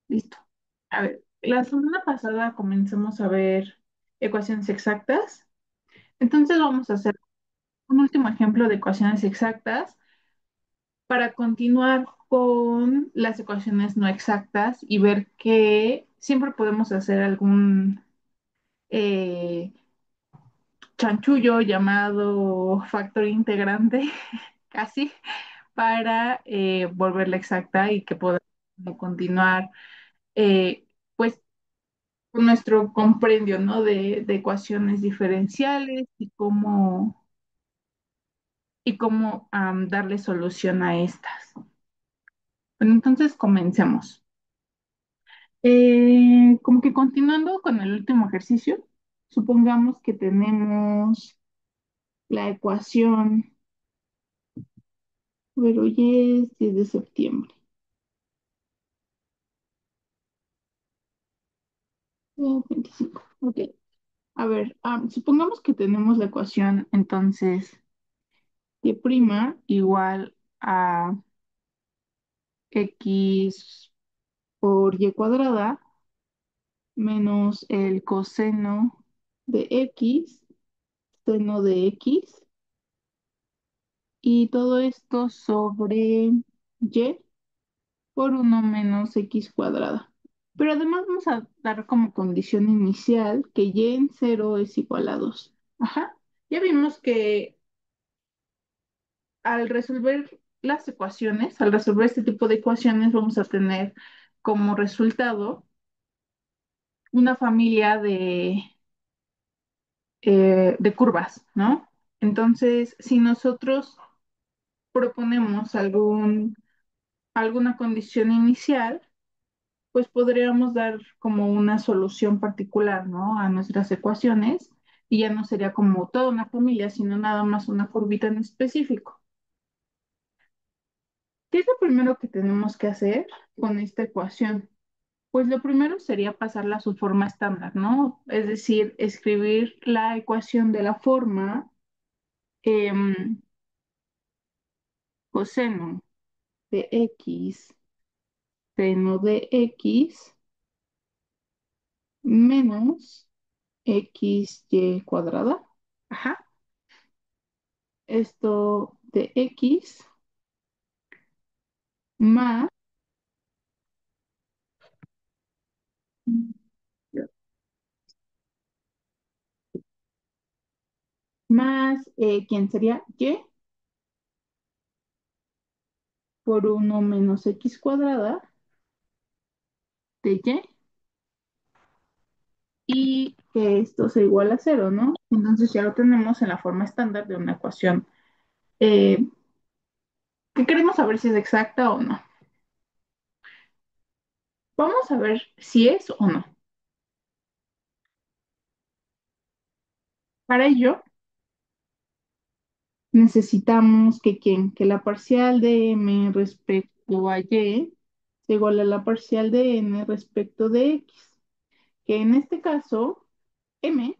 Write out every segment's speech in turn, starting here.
Listo. A ver, la semana pasada comenzamos a ver ecuaciones exactas. Entonces vamos a hacer un último ejemplo de ecuaciones exactas para continuar con las ecuaciones no exactas y ver que siempre podemos hacer algún eh, chanchullo llamado factor integrante, casi, para volverla exacta y que podamos continuar eh, pues con nuestro compendio, ¿no? De ecuaciones diferenciales y cómo darle solución a estas. Bueno, entonces comencemos. Como que continuando con el último ejercicio, supongamos que tenemos la ecuación, pero hoy es 10 de septiembre. 25. Ok. A ver, supongamos que tenemos la ecuación entonces y' igual a x por y cuadrada menos el coseno de x, seno de x, y todo esto sobre y por uno menos x cuadrada. Pero además vamos a dar como condición inicial que y en cero es igual a 2. Ajá. Ya vimos que al resolver las ecuaciones, al resolver este tipo de ecuaciones, vamos a tener como resultado una familia de curvas, ¿no? Entonces, si nosotros proponemos alguna condición inicial, pues podríamos dar como una solución particular, ¿no? A nuestras ecuaciones y ya no sería como toda una familia, sino nada más una curvita en específico. ¿Qué es lo primero que tenemos que hacer con esta ecuación? Pues lo primero sería pasarla a su forma estándar, ¿no? Es decir, escribir la ecuación de la forma em, coseno de x, seno de x, menos xy cuadrada. Ajá. Esto de x más, ¿quién sería? Y por uno menos x cuadrada de y que esto sea igual a cero, ¿no? Entonces ya lo tenemos en la forma estándar de una ecuación eh, que queremos saber si es exacta o no. Vamos a ver si es o no. Para ello, necesitamos que la parcial de m respecto a y sea igual a la parcial de n respecto de x, que en este caso m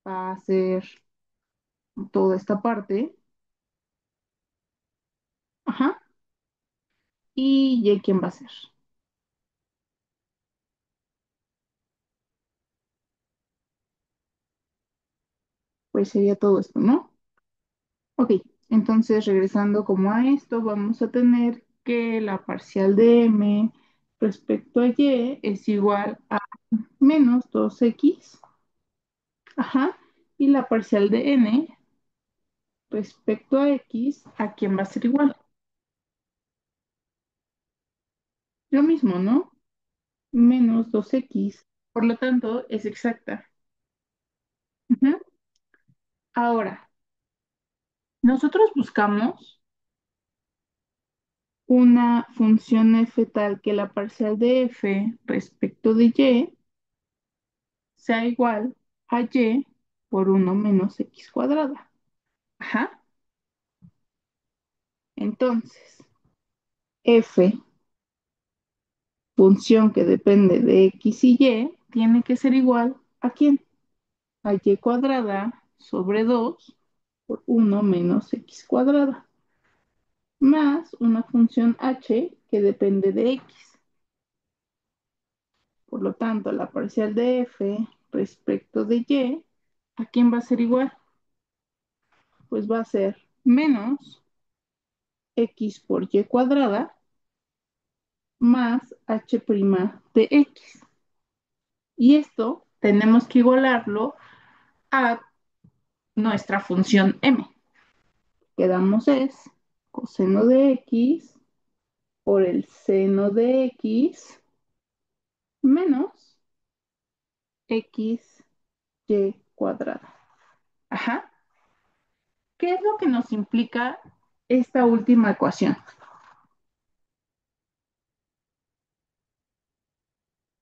va a ser toda esta parte, ajá, y y quién va a ser, pues sería todo esto, ¿no? Ok, entonces regresando como a esto, vamos a tener que la parcial de m respecto a y es igual a menos 2x, ajá, y la parcial de n respecto a x, ¿a quién va a ser igual? Lo mismo, ¿no? Menos 2x, por lo tanto es exacta. Ujú. Ahora, nosotros buscamos una función f tal que la parcial de f respecto de y sea igual a y por uno menos x cuadrada. Ajá. Entonces, f, función que depende de x y y, tiene que ser igual a ¿quién? A y cuadrada sobre 2 por uno menos x cuadrada, más una función h que depende de x. Por lo tanto, la parcial de f respecto de y, ¿a quién va a ser igual? Pues va a ser menos x por y cuadrada más h' de x. Y esto tenemos que igualarlo a nuestra función m. Quedamos es coseno de x por el seno de x menos x y cuadrada. Ajá. ¿Qué es lo que nos implica esta última ecuación?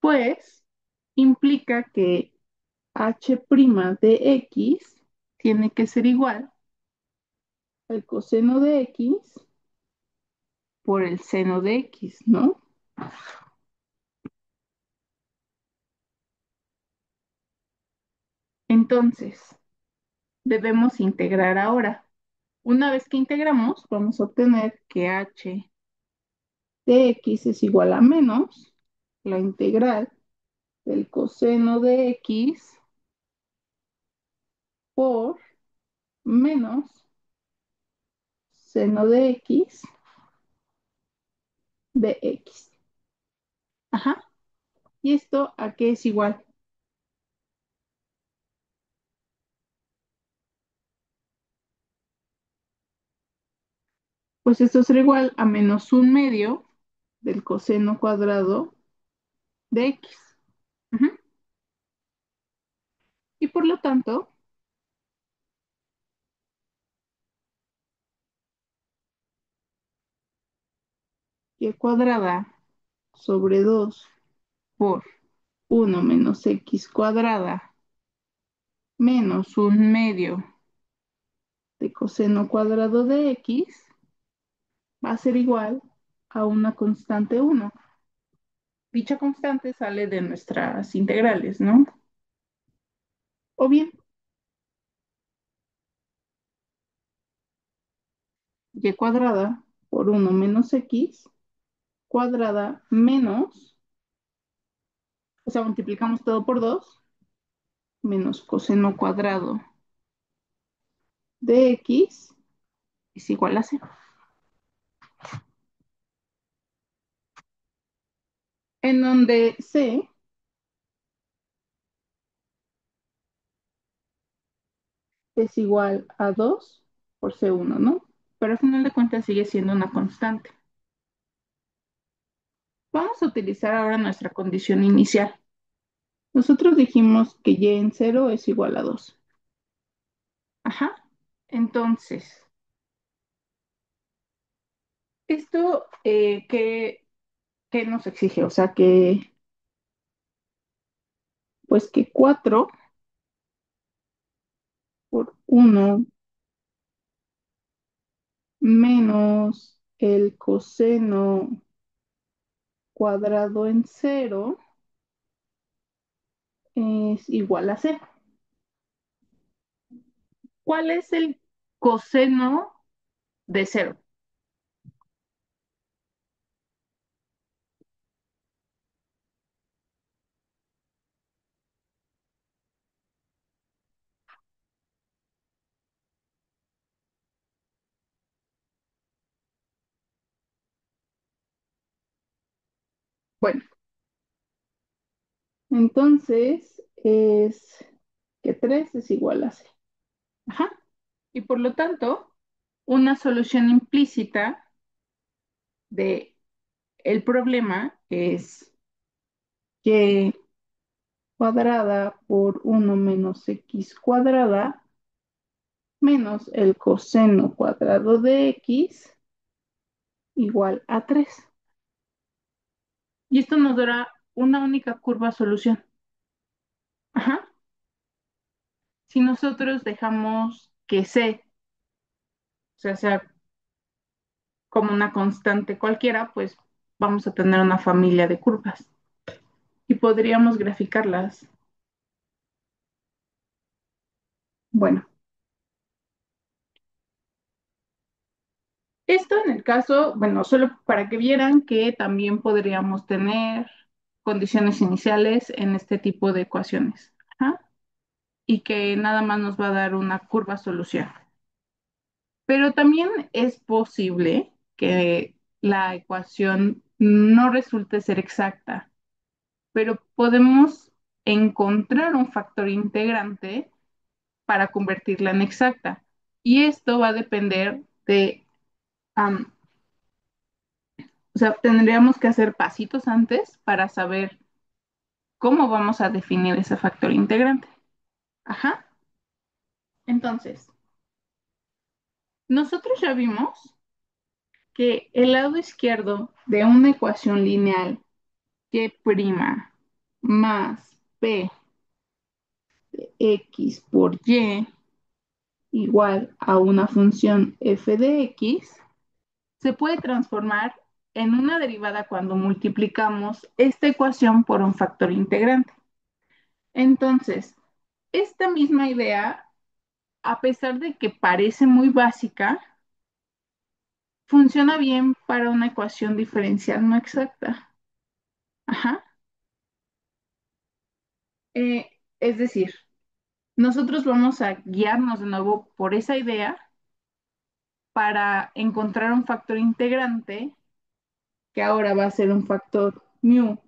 Pues implica que h' de x tiene que ser igual al coseno de x por el seno de x, ¿no? Entonces, debemos integrar ahora. Una vez que integramos, vamos a obtener que h de x es igual a menos la integral del coseno de x por menos seno de x de x. Ajá. ¿Y esto a qué es igual? Pues esto será igual a menos un medio del coseno cuadrado de x. Ujú. Y por lo tanto, y cuadrada sobre 2 por uno menos x cuadrada menos un medio de coseno cuadrado de x va a ser igual a una constante uno. Dicha constante sale de nuestras integrales, ¿no? O bien, y cuadrada por uno menos x cuadrada menos, o sea, multiplicamos todo por 2 menos coseno cuadrado de x es igual a cero. En donde c es igual a 2 por c1, ¿no? Pero al final de cuentas sigue siendo una constante. Vamos a utilizar ahora nuestra condición inicial. Nosotros dijimos que y en cero es igual a 2. Ajá. Entonces, ¿esto qué nos exige? O sea, que, pues que 4 por uno menos el coseno cuadrado en cero es igual a cero. ¿Cuál es el coseno de cero? Bueno, entonces es que 3 es igual a cero. Ajá. Y por lo tanto, una solución implícita de el problema es y cuadrada por uno menos x cuadrada menos el coseno cuadrado de x igual a 3. Y esto nos dará una única curva solución. Ajá. Si nosotros dejamos que c, sea como una constante cualquiera, pues vamos a tener una familia de curvas y podríamos graficarlas. Bueno, esto en el caso, bueno, solo para que vieran que también podríamos tener condiciones iniciales en este tipo de ecuaciones. Ajá. Y que nada más nos va a dar una curva solución. Pero también es posible que la ecuación no resulte ser exacta, pero podemos encontrar un factor integrante para convertirla en exacta. Y esto va a depender de, am, o sea, tendríamos que hacer pasitos antes para saber cómo vamos a definir ese factor integrante. Ajá. Entonces, nosotros ya vimos que el lado izquierdo de una ecuación lineal y' más p de x por y igual a una función f de x se puede transformar en una derivada cuando multiplicamos esta ecuación por un factor integrante. Entonces, esta misma idea, a pesar de que parece muy básica, funciona bien para una ecuación diferencial no exacta. Ajá. Es decir, nosotros vamos a guiarnos de nuevo por esa idea para encontrar un factor integrante que ahora va a ser un factor mu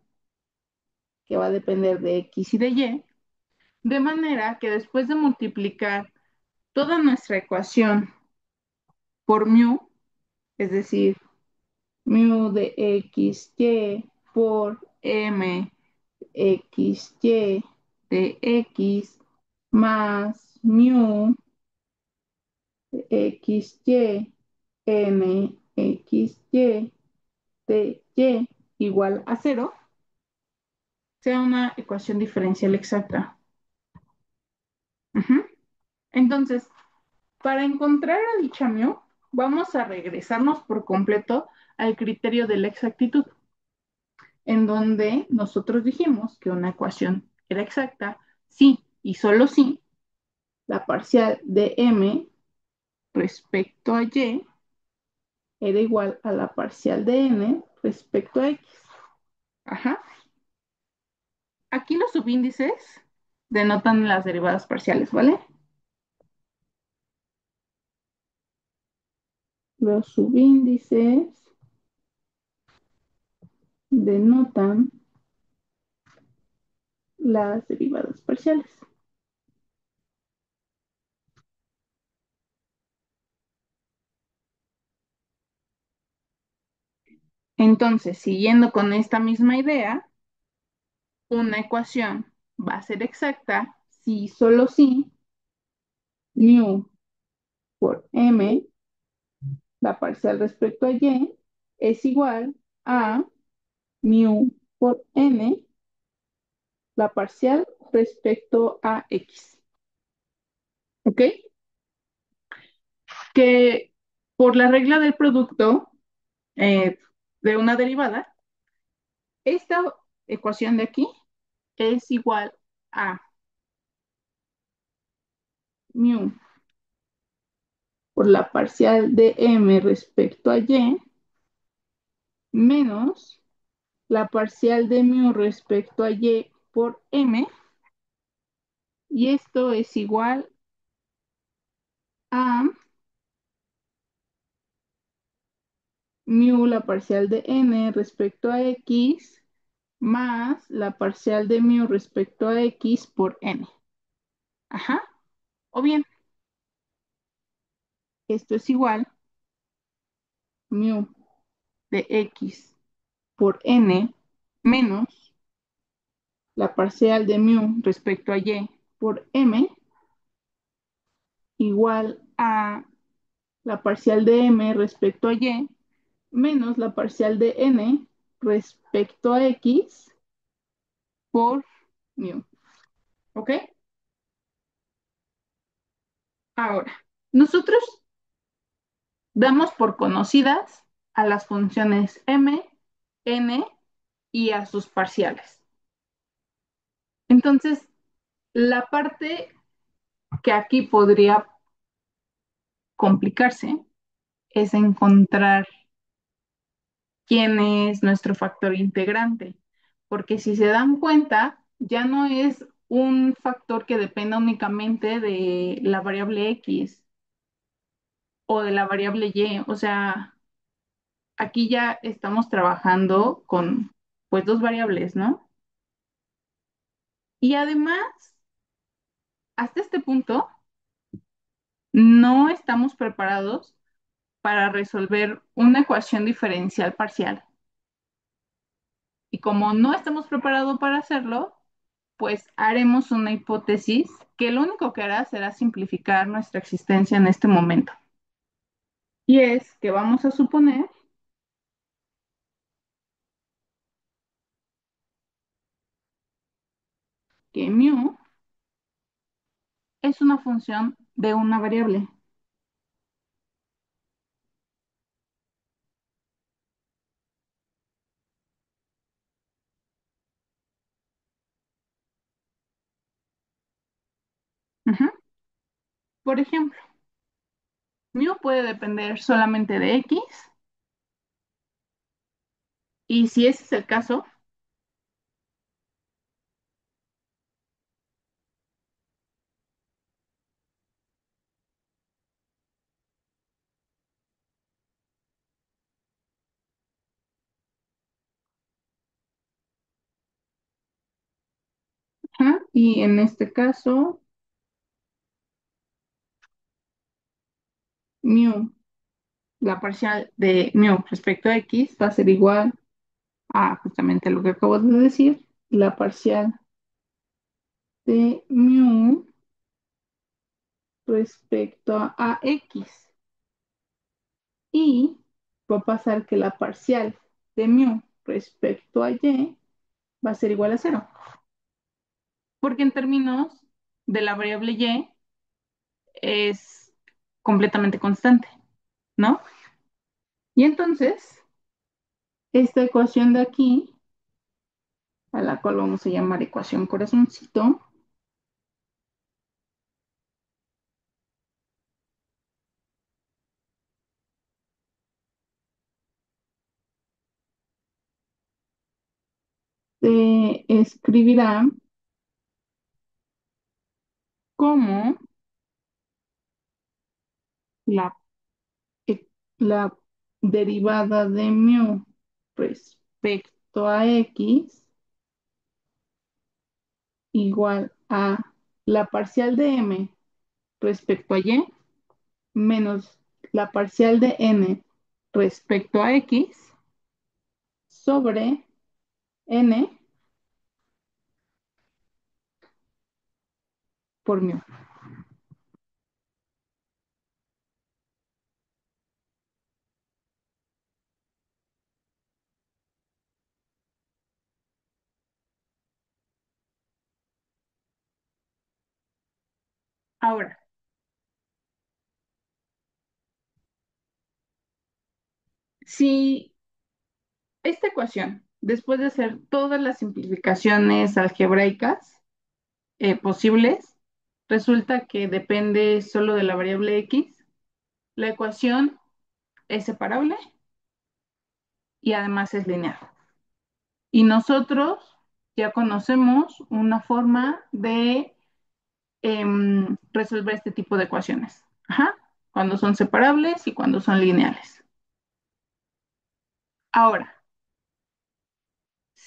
que va a depender de x y de y, de manera que después de multiplicar toda nuestra ecuación por mu, es decir, mu de xy por m xy de x más mu xy m xy de y igual a cero sea una ecuación diferencial exacta. Ujú. Entonces, para encontrar a dicha mu, vamos a regresarnos por completo al criterio de la exactitud, en donde nosotros dijimos que una ecuación era exacta si y solo si la parcial de m respecto a y era igual a la parcial de n respecto a x. Ajá. Aquí los subíndices denotan las derivadas parciales, ¿vale? Los subíndices denotan las derivadas parciales. Entonces, siguiendo con esta misma idea, una ecuación va a ser exacta si y solo si mu por m, la parcial respecto a y, es igual a mu por n, la parcial respecto a x. ¿Ok? Que por la regla del producto de una derivada, esta ecuación de aquí es igual a mu por la parcial de m respecto a y menos la parcial de mu respecto a y por m, y esto es igual a mu la parcial de n respecto a x más la parcial de mu respecto a x por n. Ajá. O bien, esto es igual mu de x por n menos la parcial de mu respecto a y por m igual a la parcial de m respecto a y menos la parcial de n respecto a x por mu. ¿Ok? Ahora, nosotros damos por conocidas a las funciones m, n y a sus parciales. Entonces, la parte que aquí podría complicarse es encontrar quién es nuestro factor integrante, porque si se dan cuenta, ya no es un factor que dependa únicamente de la variable X o de la variable Y, o sea, aquí ya estamos trabajando con pues dos variables, ¿no? Y además, hasta este punto, no estamos preparados para resolver una ecuación diferencial parcial. Y como no estamos preparados para hacerlo, pues haremos una hipótesis que lo único que hará será simplificar nuestra existencia en este momento. Y es que vamos a suponer que mu es una función de una variable. Ujú. Por ejemplo, mu puede depender solamente de x y si ese es el caso, ajá, y en este caso, mu, la parcial de mu respecto a x va a ser igual a justamente lo que acabo de decir, la parcial de mu respecto a x. Y va a pasar que la parcial de mu respecto a y va a ser igual a cero. Porque en términos de la variable y es completamente constante, ¿no? Y entonces, esta ecuación de aquí, a la cual vamos a llamar ecuación corazoncito, se escribirá como la, la derivada de mu respecto a x igual a la parcial de m respecto a y menos la parcial de n respecto a x sobre n por mu. Ahora, si esta ecuación, después de hacer todas las simplificaciones algebraicas posibles, resulta que depende solo de la variable x, la ecuación es separable y además es lineal. Y nosotros ya conocemos una forma de resolver este tipo de ecuaciones. Ajá, cuando son separables y cuando son lineales. Ahora,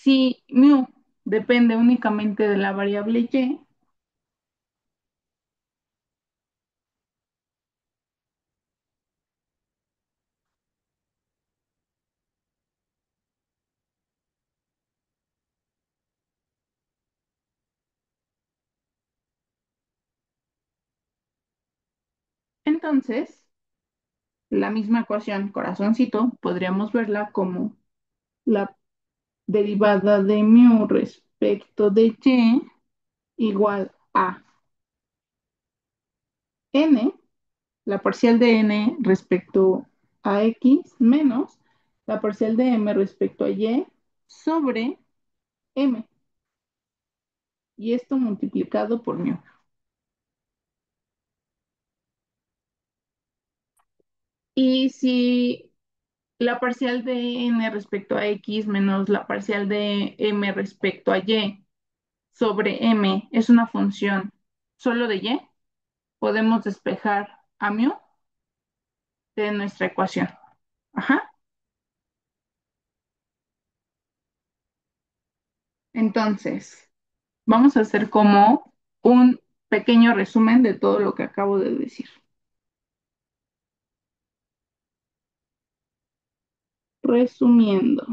si mu depende únicamente de la variable y, entonces la misma ecuación corazoncito podríamos verla como la derivada de mu respecto de y igual a n, la parcial de n respecto a x menos la parcial de m respecto a y sobre m. Y esto multiplicado por mu. Y si la parcial de n respecto a x menos la parcial de m respecto a y sobre m es una función solo de y, podemos despejar a mu de nuestra ecuación. Ajá. Entonces, vamos a hacer como un pequeño resumen de todo lo que acabo de decir. Resumiendo,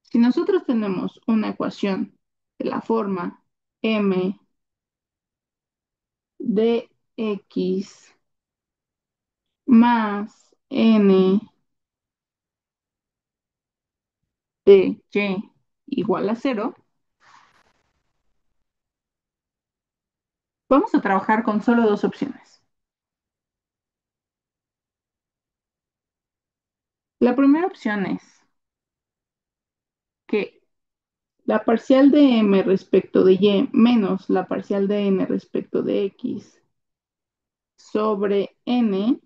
si nosotros tenemos una ecuación de la forma m de x más n de y igual a cero, vamos a trabajar con solo dos opciones. La primera opción es que la parcial de m respecto de y menos la parcial de n respecto de x sobre n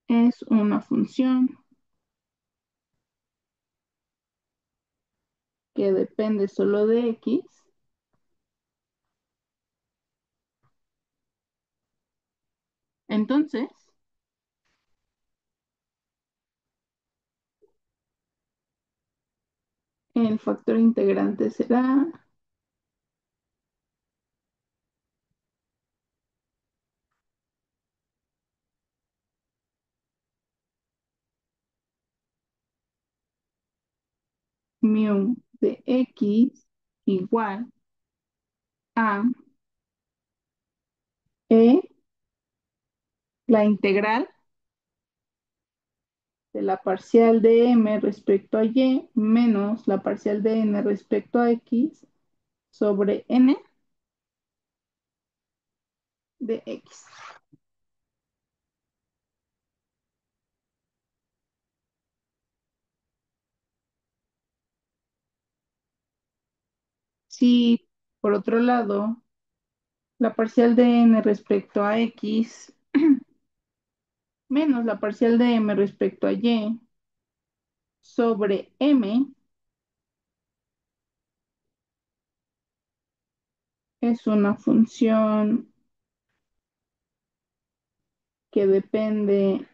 es una función que depende solo de x. Entonces, el factor integrante será mu de x igual a e la integral de la parcial de m respecto a y menos la parcial de n respecto a x sobre n de x. Si, por otro lado, la parcial de n respecto a x menos la parcial de m respecto a y sobre m es una función que depende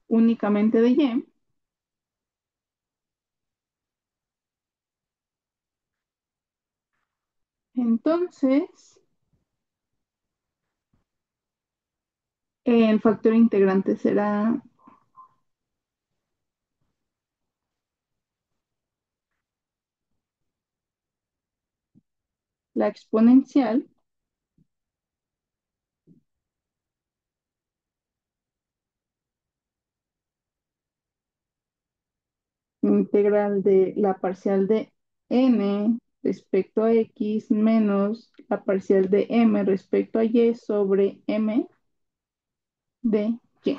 únicamente de y, entonces el factor integrante será la exponencial integral de la parcial de n respecto a x menos la parcial de m respecto a y sobre m de y.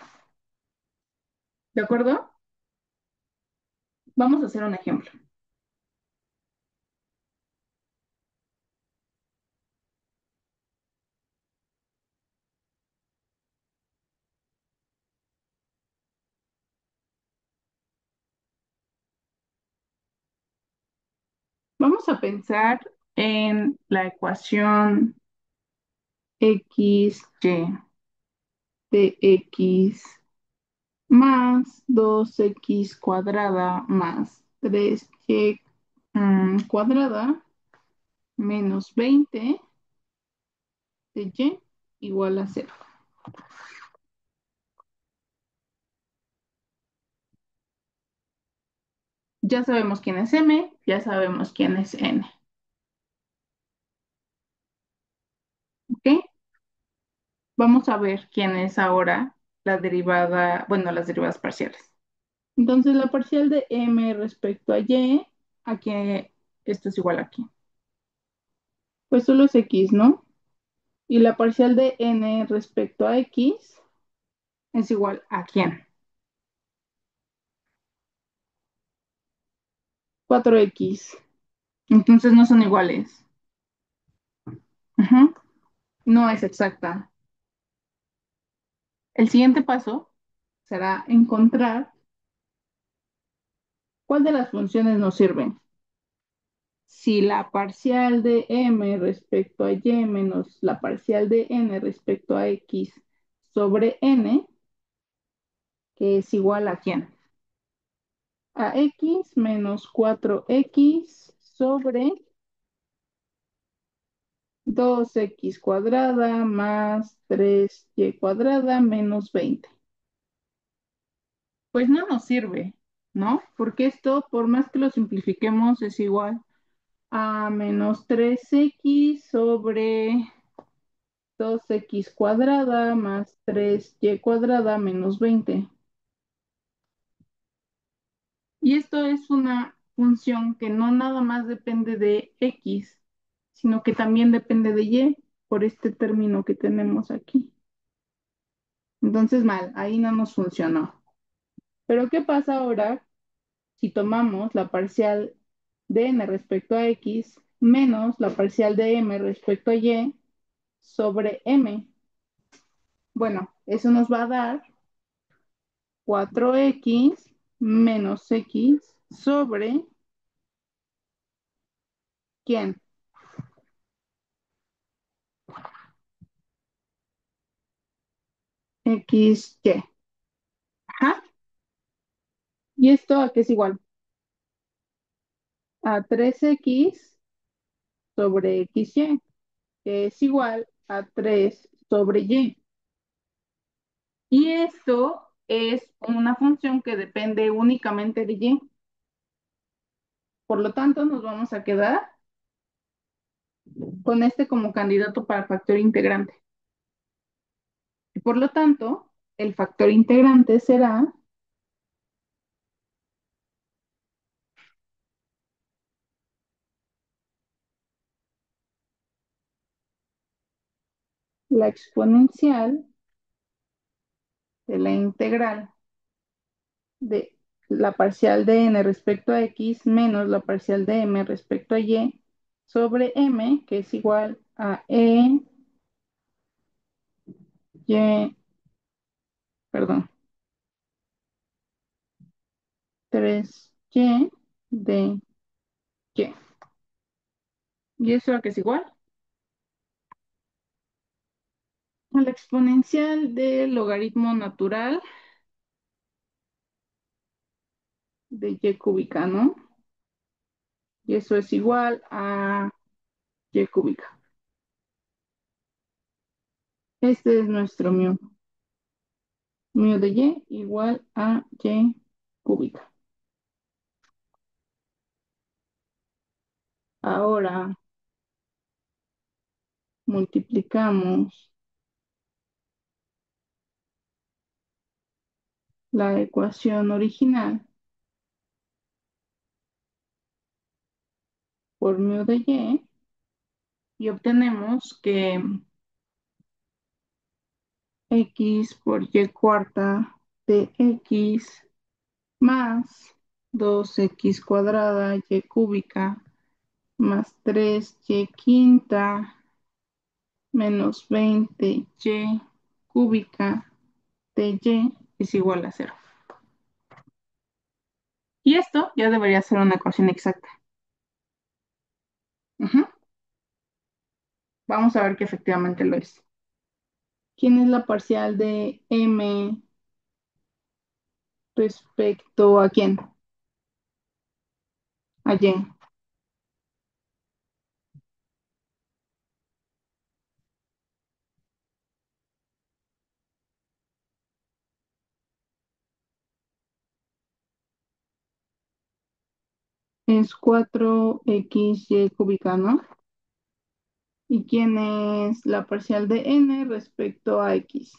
¿De acuerdo? Vamos a hacer un ejemplo. Vamos a pensar en la ecuación x y de x más 2x cuadrada más 3y cuadrada menos 20 de y igual a cero. Ya sabemos quién es m, ya sabemos quién es n. ¿Ok? Vamos a ver quién es ahora la derivada, bueno, las derivadas parciales. Entonces, la parcial de m respecto a y, aquí, esto es igual aquí. Pues solo es x, ¿no? Y la parcial de n respecto a x es igual a quién. 4x. Entonces no son iguales. Ujú. No es exacta. El siguiente paso será encontrar cuál de las funciones nos sirven. Si la parcial de m respecto a y menos la parcial de n respecto a x sobre n, que es igual a quién? A x menos 4x sobre 2x cuadrada más 3y cuadrada menos 20. Pues no nos sirve, ¿no? Porque esto, por más que lo simplifiquemos, es igual a menos 3x sobre 2x cuadrada más 3y cuadrada menos 20. Y esto es una función que no nada más depende de x, sino que también depende de y por este término que tenemos aquí. Entonces, mal, ahí no nos funcionó. Pero ¿qué pasa ahora si tomamos la parcial de n respecto a x menos la parcial de m respecto a y sobre m? Bueno, eso nos va a dar 4x menos x sobre ¿quién? XY. Ajá. ¿Y esto a qué es igual? A 3x sobre XY, que es igual a 3 sobre Y. Y esto es una función que depende únicamente de Y. Por lo tanto, nos vamos a quedar con este como candidato para factor integrante. Y por lo tanto, el factor integrante será la exponencial de la integral de la parcial de n respecto a x menos la parcial de m respecto a y sobre m, que es igual a y, perdón, 3y de y. ¿Y eso a qué es igual? A la exponencial del logaritmo natural de y cúbica, ¿no? Y eso es igual a y cúbica. Este es nuestro mu. Mu de y igual a y cúbica. Ahora multiplicamos la ecuación original por mu de y obtenemos que x por y cuarta de x más 2x cuadrada y cúbica más 3y quinta menos 20y cúbica de y es igual a cero. Y esto ya debería ser una ecuación exacta. Ujú. Vamos a ver que efectivamente lo es. ¿Quién es la parcial de m respecto a quién? A y. Es 4xy cúbica, ¿no? ¿Y quién es la parcial de n respecto a x?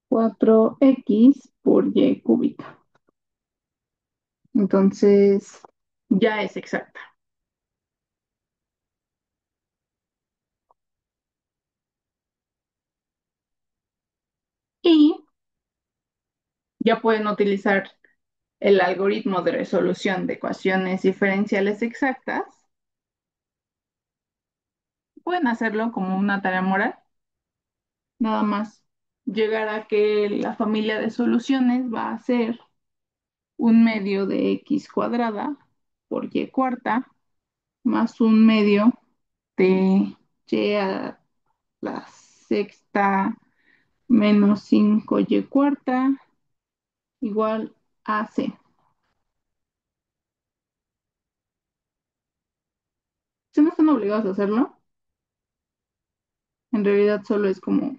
4x por y cúbica. Entonces, ya es exacta. Y ya pueden utilizar el algoritmo de resolución de ecuaciones diferenciales exactas. Pueden hacerlo como una tarea moral, nada más llegar a que la familia de soluciones va a ser un medio de x cuadrada por y cuarta más un medio de y a la sexta menos 5y cuarta igual a c. Si no están obligados a hacerlo, en realidad solo es como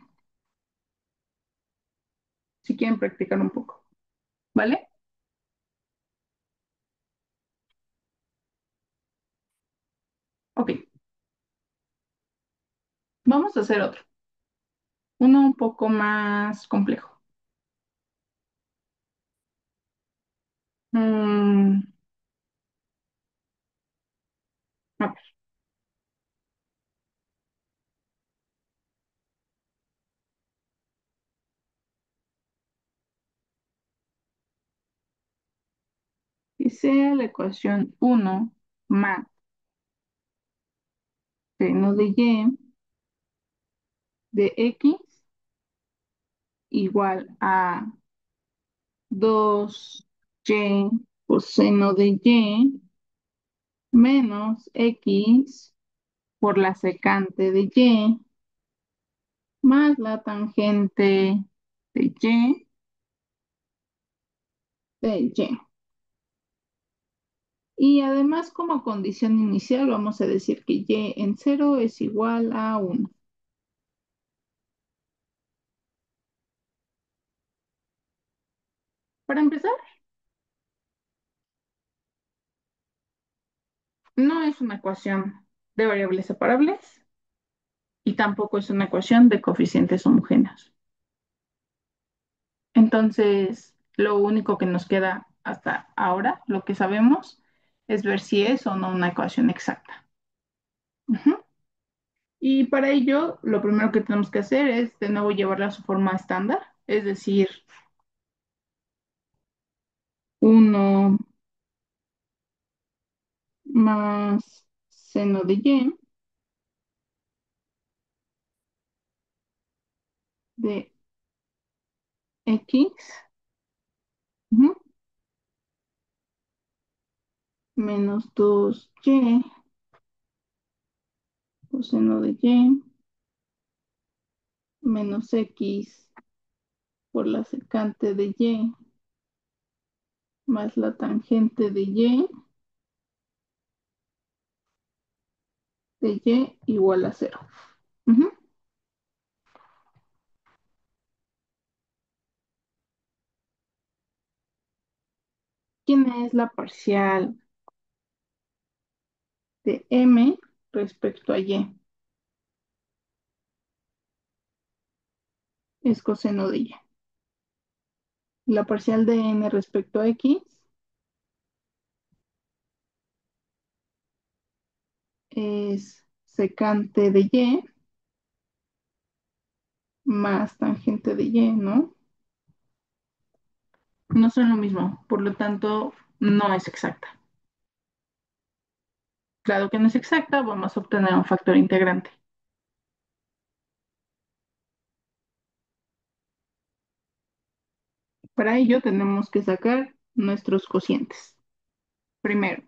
si quieren practicar un poco, ¿vale? Ok, vamos a hacer otro, uno un poco más complejo. Mm, a ver, que sea la ecuación uno más seno de y de x igual a 2y coseno de y menos x por la secante de y más la tangente de y. Y además, como condición inicial, vamos a decir que y en cero es igual a uno. Para empezar, no es una ecuación de variables separables y tampoco es una ecuación de coeficientes homogéneos. Entonces, lo único que nos queda hasta ahora, lo que sabemos, es ver si es o no una ecuación exacta. Ujú. Y para ello, lo primero que tenemos que hacer es de nuevo llevarla a su forma estándar, es decir, uno más seno de y de x, ujú, menos 2y coseno de y menos x por la secante de y más la tangente de y igual a cero. Ujú. ¿Quién es la parcial de m respecto a y? Es coseno de y. La parcial de n respecto a x es secante de y más tangente de y, ¿no? No son lo mismo, por lo tanto, no es exacta. Claro que no es exacta, vamos a obtener un factor integrante. Para ello tenemos que sacar nuestros cocientes. Primero,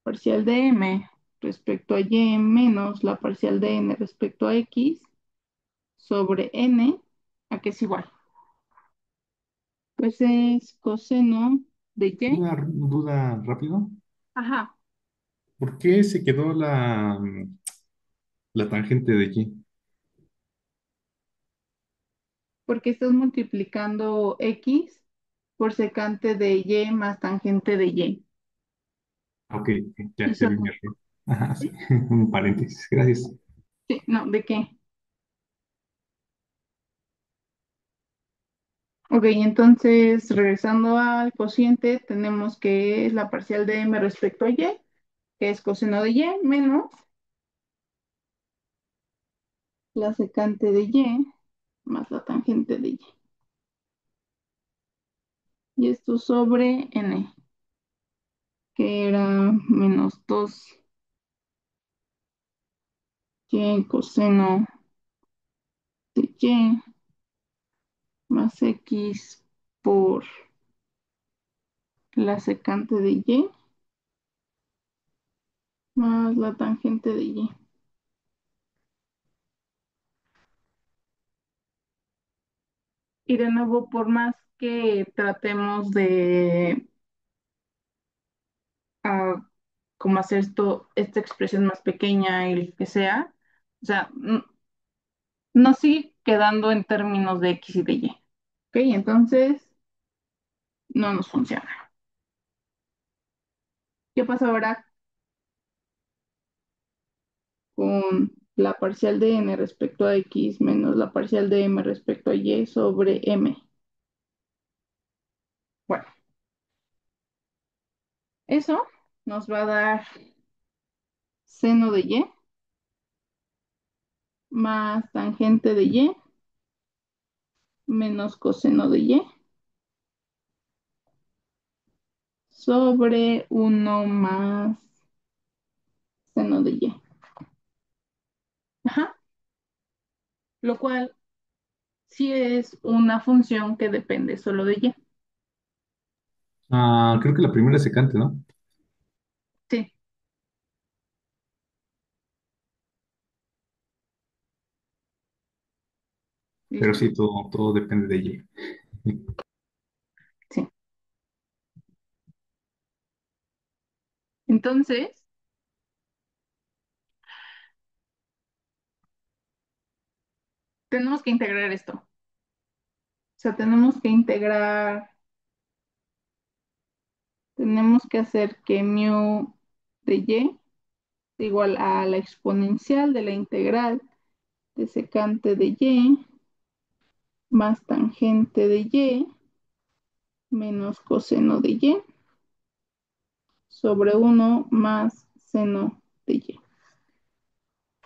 parcial de m respecto a y menos la parcial de n respecto a x sobre n, ¿a qué es igual? Pues es coseno de y. Una duda rápido. Ajá, ¿Por qué se quedó la tangente de aquí? porque estás multiplicando x por secante de y más tangente de y. Ok, Y ya vi solo, mi error. Ajá, sí, ¿sí? un paréntesis, gracias. Sí, no, ¿de qué? Ok, entonces regresando al cociente, tenemos que es la parcial de m respecto a y, que es coseno de y, menos la secante de y más la tangente de y. Y esto sobre n, que era menos 2y coseno de y más x por la secante de y más la tangente de y. Y de nuevo, por más que tratemos de como hacer esta expresión más pequeña y lo que sea, o sea, no sigue quedando en términos de X y de Y. ¿Ok? Entonces, no nos funciona. ¿Qué pasa ahora con la parcial de n respecto a X menos la parcial de m respecto a Y sobre m? Bueno, eso nos va a dar seno de Y más tangente de Y menos coseno de Y sobre uno más seno de Y. Ajá. Lo cual sí es una función que depende solo de Y. Ah, creo que la primera es secante, ¿no? Sí, Pero listo. sí, todo depende de ella. Sí. Entonces, tenemos que integrar esto. O sea, tenemos que hacer que mu de y es igual a la exponencial de la integral de secante de y más tangente de y menos coseno de y sobre uno más seno de y.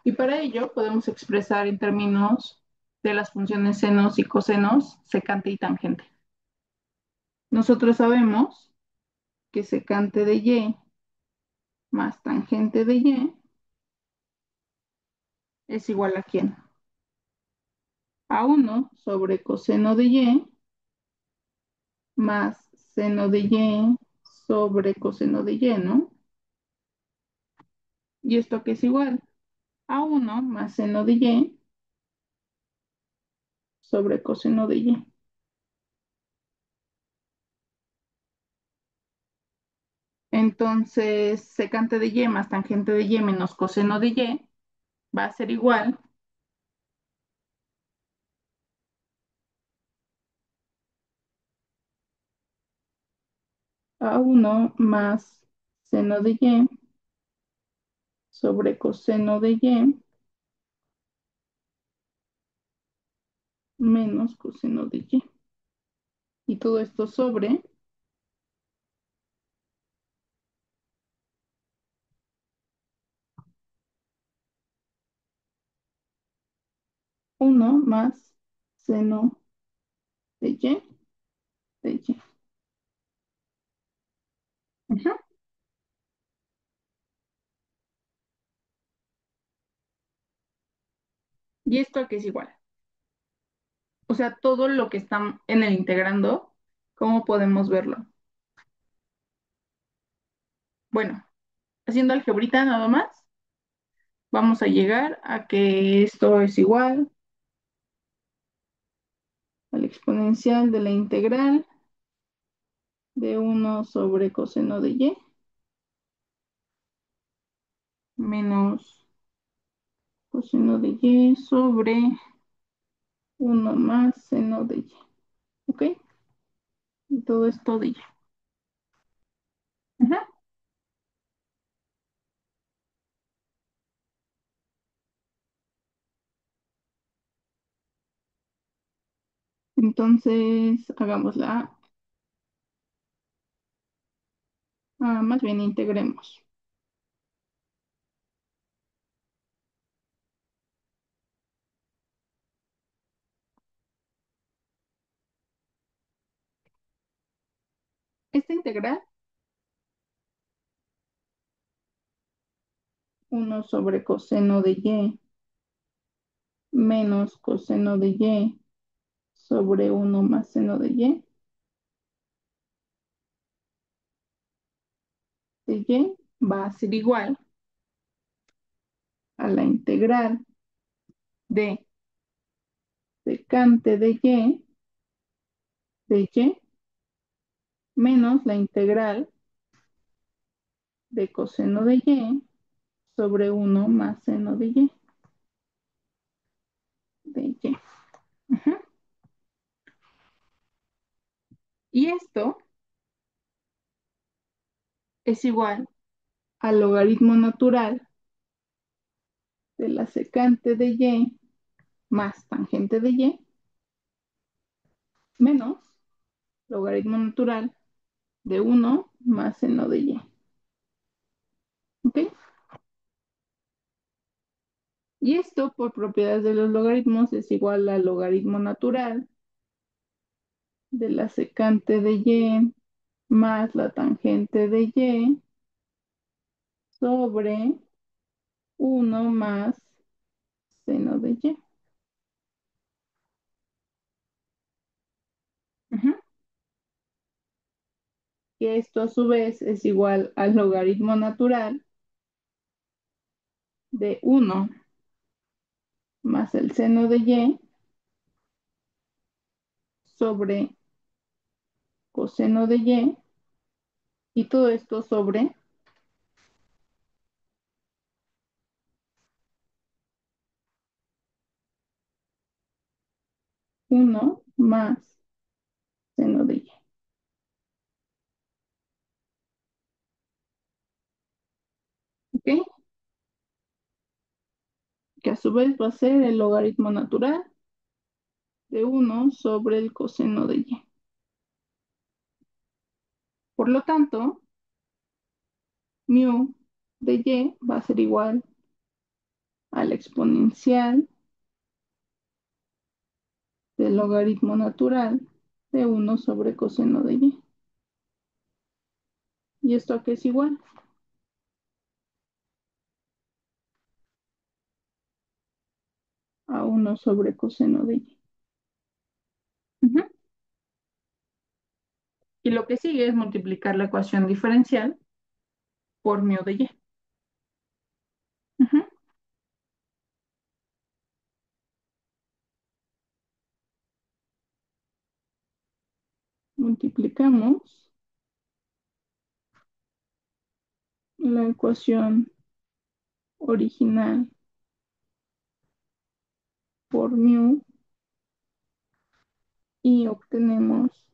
Y para ello podemos expresar en términos de las funciones senos y cosenos, secante y tangente. Nosotros sabemos que secante de y más tangente de y es igual a ¿quién? A uno sobre coseno de y más seno de y sobre coseno de y, ¿no? ¿Y esto qué es igual? A uno más seno de y sobre coseno de y. Entonces, secante de y más tangente de y menos coseno de y va a ser igual a uno más seno de y sobre coseno de y menos coseno de y. Y todo esto sobre uno más seno de y de y. Ujú. Y esto que es igual. O sea, todo lo que está en el integrando, ¿cómo podemos verlo? Bueno, haciendo algebrita nada más, vamos a llegar a que esto es igual al exponencial de la integral de uno sobre coseno de y menos coseno de y sobre uno más seno de y. ¿Ok? Y todo esto de y. Ujú. Entonces, hagámosla. Más bien integremos. Esta integral, 1/coseno de y menos coseno de y sobre 1 más seno de y va a ser igual a la integral de secante de y menos la integral de coseno de y sobre 1 más seno de y. Ujú. Y esto es igual al logaritmo natural de la secante de y más tangente de y menos logaritmo natural de 1 más seno de y. ¿Ok? Y esto, por propiedades de los logaritmos, es igual al logaritmo natural de la secante de y más la tangente de y sobre 1 más seno de y. Ujú. Y esto a su vez es igual al logaritmo natural de 1 más el seno de y sobre coseno de y todo esto sobre 1 más seno de y. ¿Ok? Que a su vez va a ser el logaritmo natural de 1 sobre el coseno de y. Por lo tanto, mu de y va a ser igual al exponencial del logaritmo natural de 1 sobre coseno de y. ¿Y esto a qué es igual? A 1 sobre coseno de y. Ujú. Y lo que sigue es multiplicar la ecuación diferencial por mu de y. Ujú. Multiplicamos la ecuación original por mu y obtenemos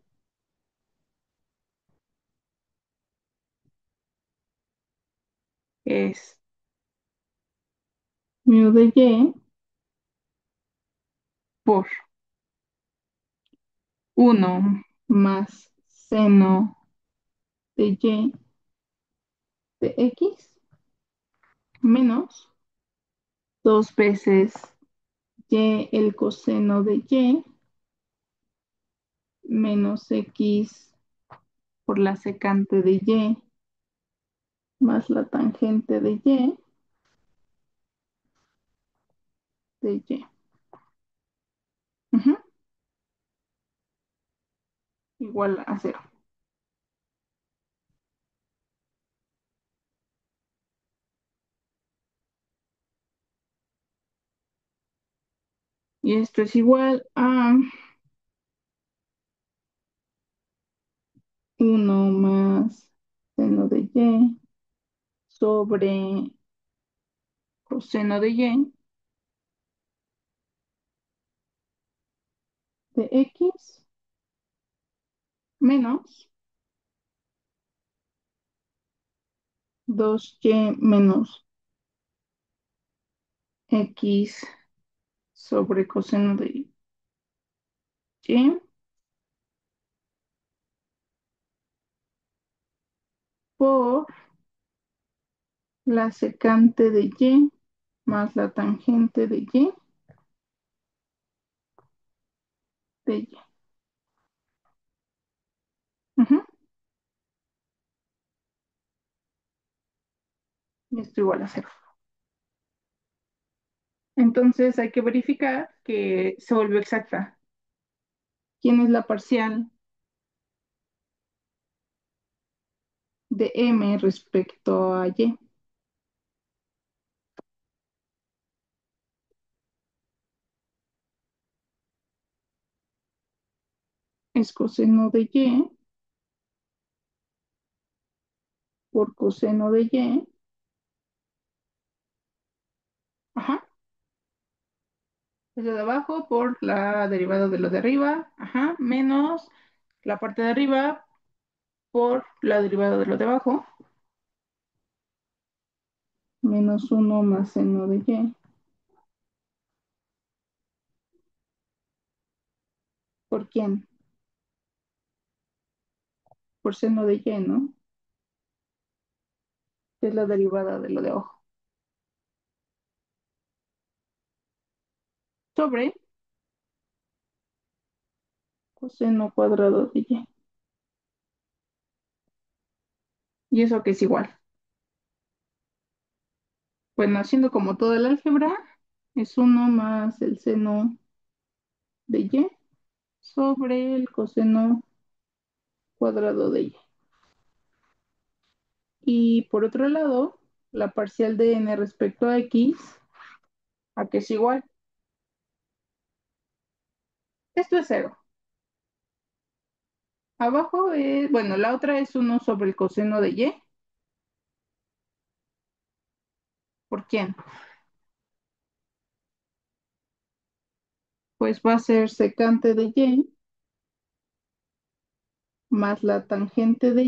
es mu de y por 1 más seno de y de x menos 2 veces y el coseno de y menos x por la secante de y más la tangente de y. Ujú. Igual a 0. Y esto es igual a 1 más seno de y sobre coseno de y de x menos 2y menos x sobre coseno de y por la secante de y más la tangente de y. Ujú. y esto igual a cero. Entonces hay que verificar que se volvió exacta. ¿Quién es la parcial de m respecto a y? Es coseno de y por coseno de y. Ajá. Es lo de abajo por la derivada de lo de arriba. Ajá. Menos la parte de arriba por la derivada de lo de abajo. Menos uno más seno de y. ¿Por quién? Por seno de y, ¿no? Que es la derivada de lo de abajo. Sobre coseno cuadrado de y. ¿Y eso que es igual? Bueno, haciendo como todo el álgebra, es uno más el seno de y sobre el coseno cuadrado de y. Y por otro lado, la parcial de n respecto a x, a que es igual. Esto es cero. Abajo es, bueno, la otra es uno sobre el coseno de y. ¿Por quién? Pues va a ser secante de y más la tangente de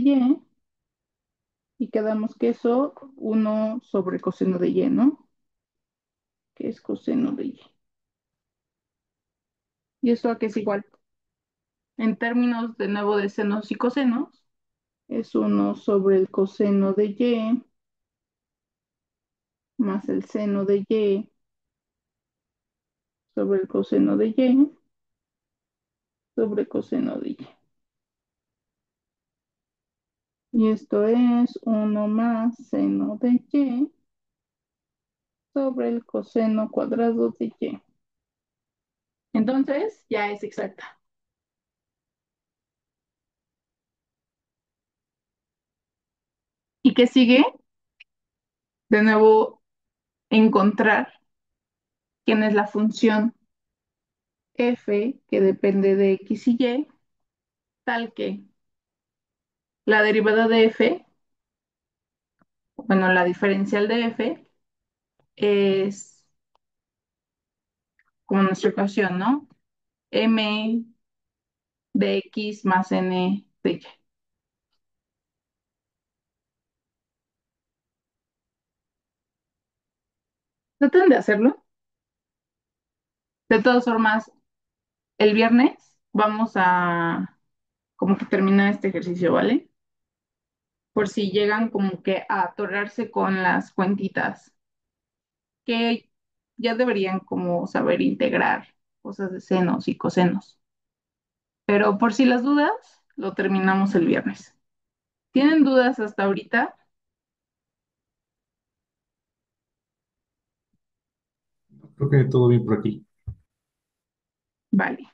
y quedamos que eso uno sobre coseno de y, ¿no? Que es coseno de y. ¿Y eso a qué es igual? En términos de nuevo de senos y cosenos, es uno sobre el coseno de y más el seno de y sobre el coseno de y sobre coseno de y. Y esto es uno más seno de y sobre el coseno cuadrado de y. Entonces, ya es exacta. ¿Y qué sigue? De nuevo, encontrar quién es la función f que depende de x y y, tal que la derivada de f, bueno, la diferencial de f es como nuestra ecuación, ¿no? M de x más n de y. Traten de hacerlo. De todas formas, el viernes vamos a como que terminar este ejercicio, ¿vale? Por si llegan como que a atorarse con las cuentitas, que ya deberían como saber integrar cosas de senos y cosenos. Pero por si las dudas, lo terminamos el viernes. ¿Tienen dudas hasta ahorita? Creo que todo bien por aquí. Vale.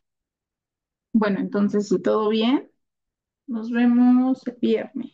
Bueno, entonces, si todo bien, nos vemos el viernes.